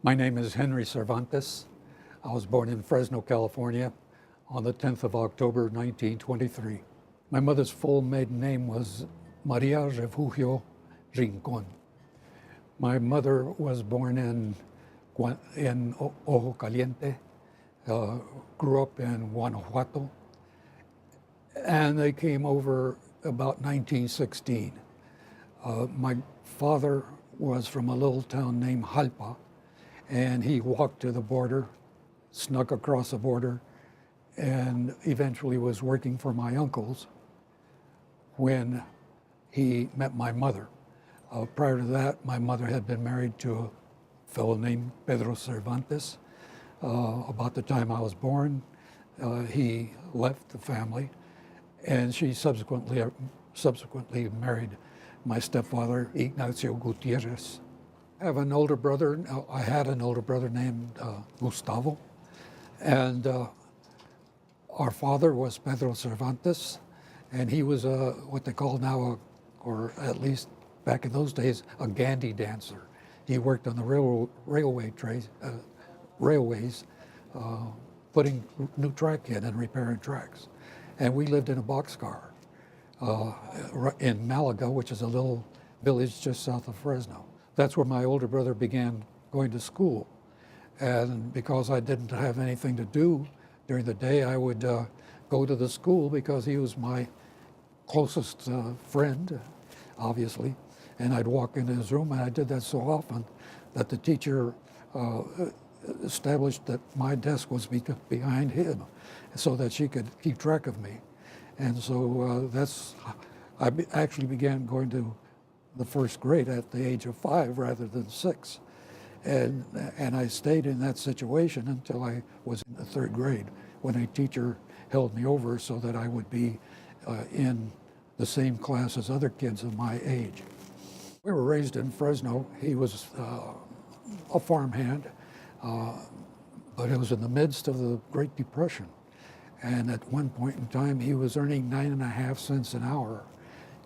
My name is Henry Cervantes. I was born in Fresno, California on the 10th of October, 1923. My mother's full maiden name was Maria Refugio Rincon. My mother was born in Ojo Caliente, grew up in Guanajuato, and they came over about 1916. My father was from a little town named Jalpa, and he walked to the border, snuck across the border, and eventually was working for my uncles when he met my mother. Prior to that, my mother had been married to a fellow named Pedro Cervantes. About the time I was born, he left the family, and she subsequently married my stepfather, Ignacio Gutierrez. I have an older brother. I had an older brother named Gustavo, and our father was Pedro Cervantes, and he was what they call now, or at least back in those days, a Gandhi dancer. He worked on the railways, putting new track in and repairing tracks. And we lived in a boxcar in Malaga, which is a little village just south of Fresno. That's where my older brother began going to school. And because I didn't have anything to do during the day, I would go to the school because he was my closest friend, obviously. And I'd walk into his room, and I did that so often that the teacher established that my desk was behind him so that she could keep track of me. And so I actually began going to the first grade at the age of 5 rather than 6. And I stayed in that situation until I was in the 3rd grade, when a teacher held me over so that I would be in the same class as other kids of my age. We were raised in Fresno. He was a farmhand, but it was in the midst of the Great Depression. And at one point in time, he was earning 9.5 cents an hour,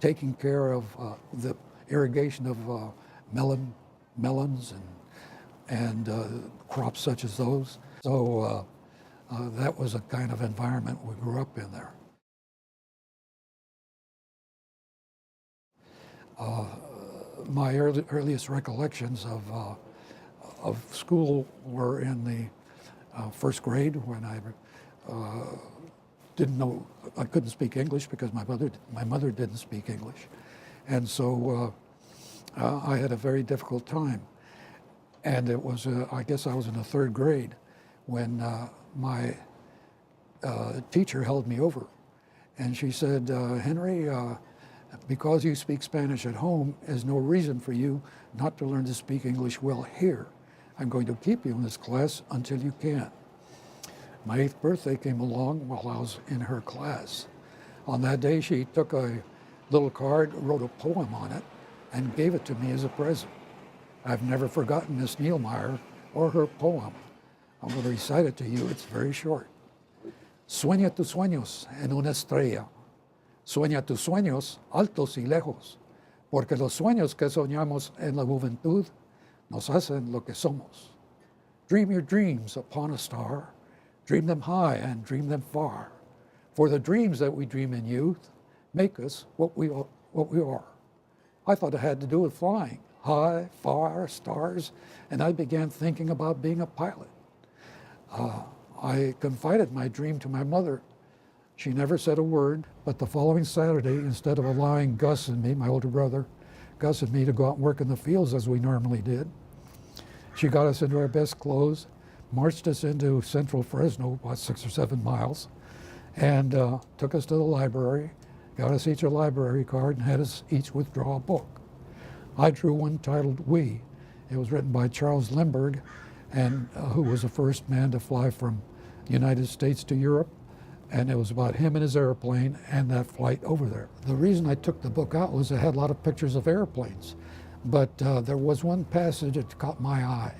taking care of the irrigation of melons and crops such as those. So that was a kind of environment we grew up in there. My earliest recollections of school were in the 1st grade, when I didn't know, I couldn't speak English because my mother didn't speak English. And so I had a very difficult time. And it was, I guess I was in the 3rd grade when my teacher held me over. And she said, Henry, because you speak Spanish at home is no reason for you not to learn to speak English well here. I'm going to keep you in this class until you can. My 8th birthday came along while I was in her class. On that day, she took a little card, wrote a poem on it, and gave it to me as a present. I've never forgotten Miss Nielmeyer or her poem. I'm going to recite it to you. It's very short. Sueña tus sueños en una estrella. Sueña tus sueños altos y lejos, porque los sueños que soñamos en la juventud nos hacen lo que somos. Dream your dreams upon a star, dream them high and dream them far, for the dreams that we dream in youth make us what we are. I thought it had to do with flying, high, far, stars, and I began thinking about being a pilot. I confided my dream to my mother. She never said a word, but the following Saturday, instead of allowing Gus and me, my older brother, Gus and me, to go out and work in the fields as we normally did, she got us into our best clothes, marched us into central Fresno, about 6 or 7 miles, and took us to the library, got us each a library card, and had us each withdraw a book. I drew one titled We. It was written by Charles Lindbergh, and who was the first man to fly from the United States to Europe. And it was about him and his airplane and that flight over there. The reason I took the book out was it had a lot of pictures of airplanes, but there was one passage that caught my eye.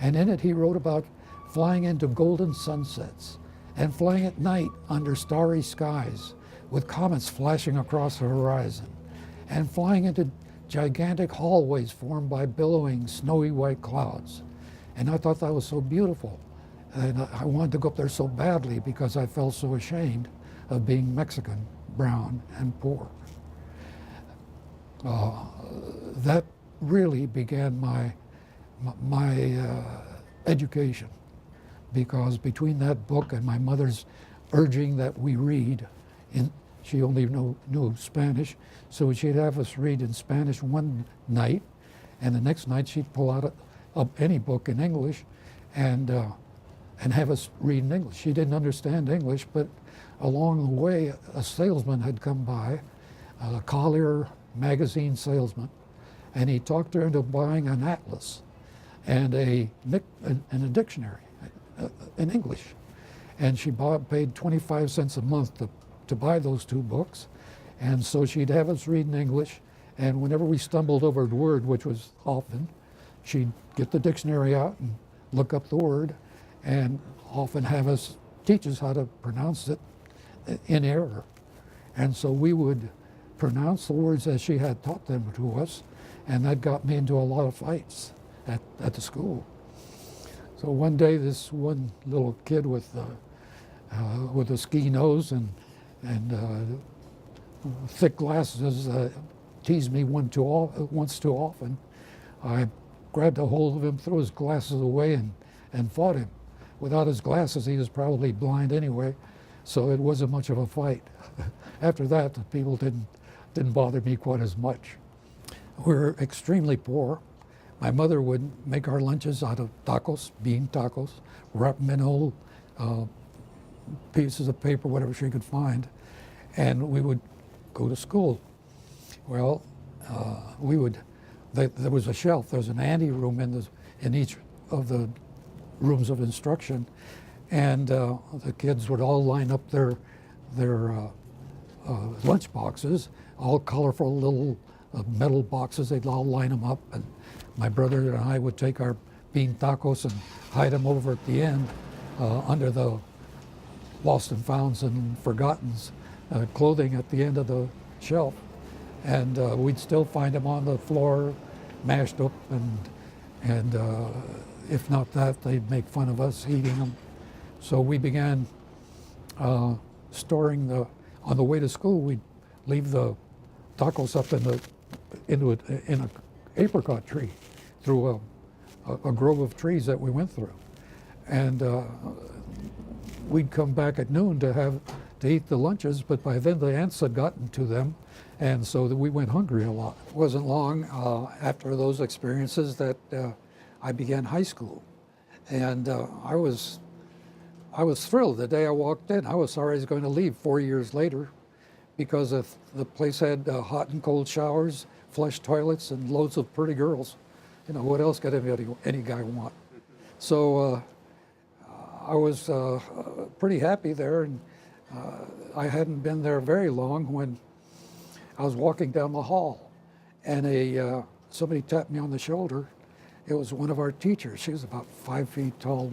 And in it he wrote about flying into golden sunsets and flying at night under starry skies with comets flashing across the horizon, and flying into gigantic hallways formed by billowing snowy white clouds. And I thought that was so beautiful. And I wanted to go up there so badly because I felt so ashamed of being Mexican, brown, and poor. That really began my education, because between that book and my mother's urging that we read, she only knew Spanish, so she'd have us read in Spanish one night, and the next night she'd pull out any book in English and have us read in English. She didn't understand English, but along the way, a salesman had come by, a Collier magazine salesman, and he talked her into buying an atlas and a dictionary in English. And she paid 25 cents a month to buy those two books. And so she'd have us read in English, and whenever we stumbled over a word, which was often, she'd get the dictionary out and look up the word, and often have us teach us how to pronounce it in error. And so we would pronounce the words as she had taught them to us, and that got me into a lot of fights at the school. So one day, this one little kid with a ski nose and thick glasses teased me once too often. I grabbed a hold of him, threw his glasses away, and fought him. Without his glasses, he was probably blind anyway, so it wasn't much of a fight. After that, the people didn't bother me quite as much. We were extremely poor. My mother would make our lunches out of tacos, bean tacos, wrap them in old pieces of paper, whatever she could find, and we would go to school. Well, there was a shelf. There's an ante room in each of the rooms of instruction, and the kids would all line up their lunch boxes, all colorful little metal boxes. They'd all line them up, and my brother and I would take our bean tacos and hide them over at the end under the lost and founds and forgottens clothing at the end of the shelf. And we'd still find them on the floor, mashed up, and if not that, they'd make fun of us eating them. So we began storing on the way to school, we'd leave the tacos up in a apricot tree through a grove of trees that we went through. And we'd come back at noon to eat the lunches, but by then the ants had gotten to them, and so we went hungry a lot. It wasn't long after those experiences that I began high school. And I was thrilled the day I walked in. I was sorry I was going to leave 4 years later, because the place had hot and cold showers, flush toilets, and loads of pretty girls. You know, what else could any guy want? So I was pretty happy there, and I hadn't been there very long when I was walking down the hall, and somebody tapped me on the shoulder. It was one of our teachers. She was about 5 feet tall,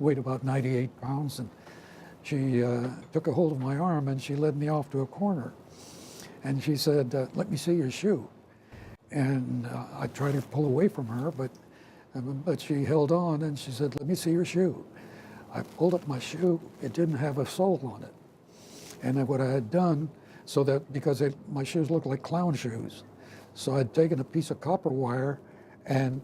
weighed about 98 pounds, and she took a hold of my arm and she led me off to a corner. And she said, "Let me see your shoe." And I tried to pull away from her, but she held on, and she said, "Let me see your shoe." I pulled up my shoe. It didn't have a sole on it. And then what I had done, because my shoes looked like clown shoes, so I'd taken a piece of copper wire and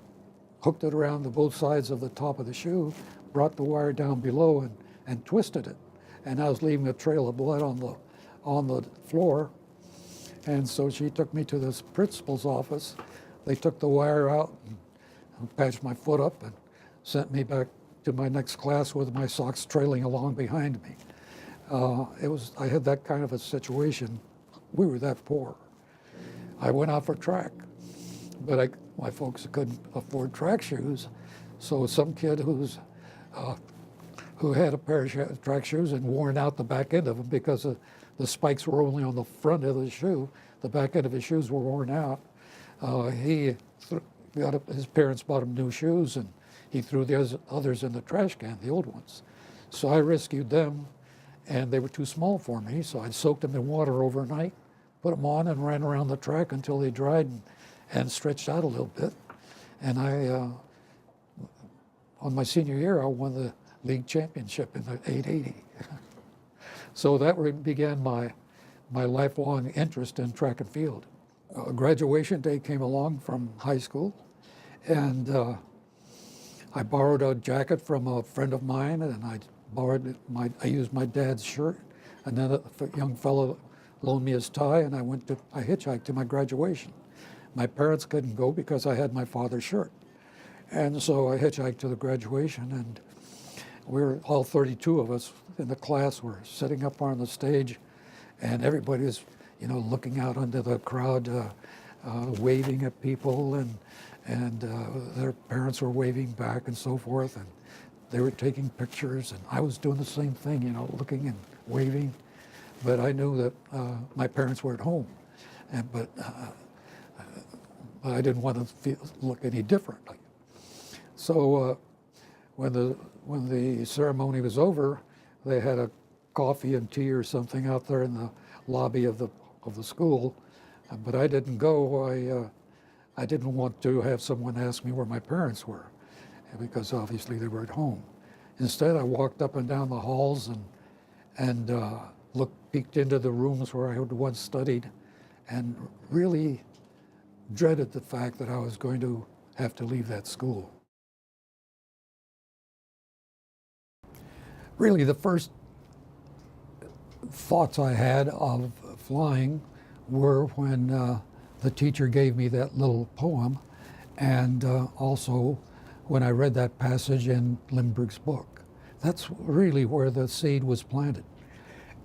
hooked it around both sides of the top of the shoe, brought the wire down below and twisted it. And I was leaving a trail of blood on the floor. And so she took me to this principal's office. They took the wire out and patched my foot up and sent me back to my next class with my socks trailing along behind me. I had that kind of a situation. We were that poor. I went out for track, but my folks couldn't afford track shoes. So some kid who had a pair of track shoes and worn out the back end of them because the spikes were only on the front of the shoe, the back end of his shoes were worn out. His parents bought him new shoes, and he threw the others in the trash can, the old ones. So I rescued them, and they were too small for me, so I soaked them in water overnight, put them on, and ran around the track until they dried and stretched out a little bit. And on my senior year, I won the league championship in the 880. So that began my lifelong interest in track and field. Graduation day came along from high school, and I borrowed a jacket from a friend of mine, and I used my dad's shirt, and then a young fellow loaned me his tie, and I hitchhiked to my graduation. My parents couldn't go because I had my father's shirt. And so I hitchhiked to the graduation, and all 32 of us in the class were sitting up on the stage, and everybody was, looking out into the crowd, waving at people, and their parents were waving back and so forth, and they were taking pictures, and I was doing the same thing, looking and waving. But I knew that my parents were at home, but I didn't want to look any differently. So when the ceremony was over, they had a coffee and tea or something out there in the lobby of the school, but I didn't go. I didn't want to have someone ask me where my parents were, because obviously they were at home. Instead, I walked up and down the halls and peeked into the rooms where I had once studied, and really dreaded the fact that I was going to have to leave that school. Really, the first thoughts I had of flying were when the teacher gave me that little poem, and also when I read that passage in Lindbergh's book. That's really where the seed was planted.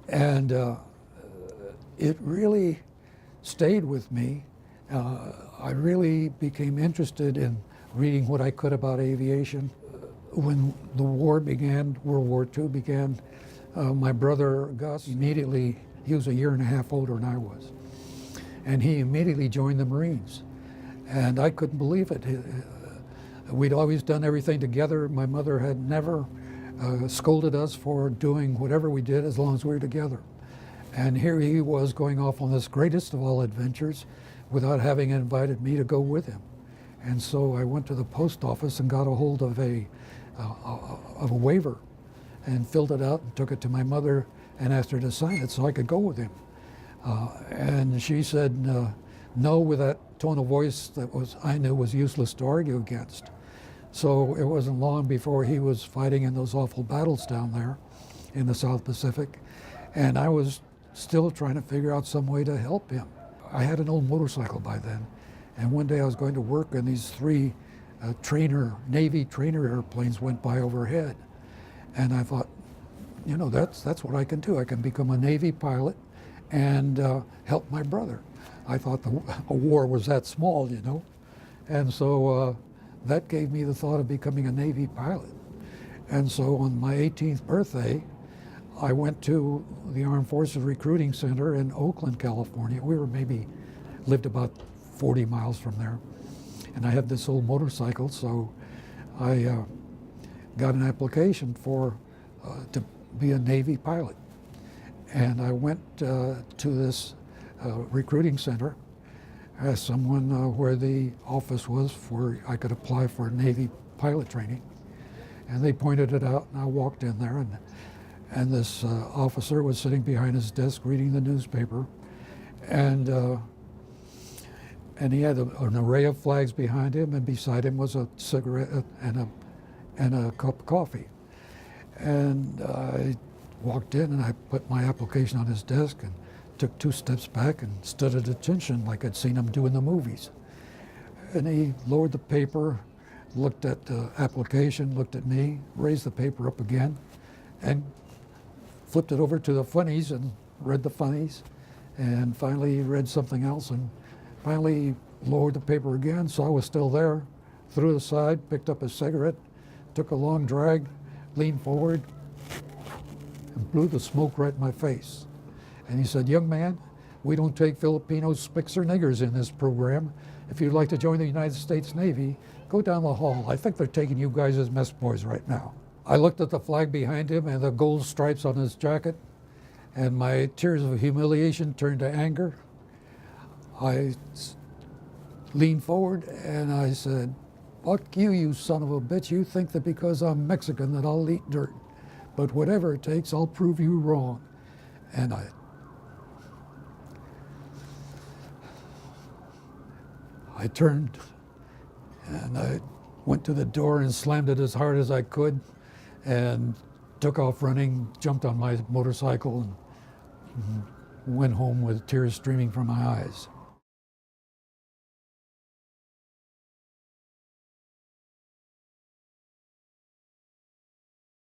And it really stayed with me. I really became interested in reading what I could about aviation. When the war began, World War II began, my brother Gus immediately, he was a year and a half older than I was, and he immediately joined the Marines. And I couldn't believe it. We'd always done everything together. My mother had never scolded us for doing whatever we did as long as we were together. And here he was going off on this greatest of all adventures without having invited me to go with him. And so I went to the post office and got a hold of a waiver and filled it out and took it to my mother and asked her to sign it so I could go with him. And she said no with that tone of voice that I knew was useless to argue against. So it wasn't long before he was fighting in those awful battles down there in the South Pacific, and I was still trying to figure out some way to help him. I had an old motorcycle by then, and one day I was going to work and these three Navy trainer airplanes went by overhead. And I thought, that's what I can do. I can become a Navy pilot and help my brother. I thought a war was that small, And so that gave me the thought of becoming a Navy pilot. And so on my 18th birthday, I went to the Armed Forces Recruiting Center in Oakland, California. We lived about 40 miles from there. And I had this old motorcycle, so I got an application to be a Navy pilot. And I went to this recruiting center, asked someone where the office was where I could apply for Navy pilot training. And they pointed it out, and I walked in there, and this officer was sitting behind his desk reading the newspaper. And he had an array of flags behind him, and beside him was a cigarette and a cup of coffee. And I walked in and I put my application on his desk and took 2 steps back and stood at attention like I'd seen him do in the movies. And he lowered the paper, looked at the application, looked at me, raised the paper up again, and flipped it over to the funnies and read the funnies. And finally he read something else and finally lowered the paper again, so I was still there, threw it aside, picked up a cigarette, took a long drag, leaned forward, and blew the smoke right in my face. And he said, "Young man, we don't take Filipinos, spics, or niggers in this program. If you'd like to join the United States Navy, go down the hall. I think they're taking you guys as mess boys right now." I looked at the flag behind him and the gold stripes on his jacket, and my tears of humiliation turned to anger. I leaned forward and I said, Fuck you, you son of a bitch. You think that because I'm Mexican that I'll eat dirt. But whatever it takes, I'll prove you wrong. And I turned and I went to the door and slammed it as hard as I could and took off running, jumped on my motorcycle and went home with tears streaming from my eyes.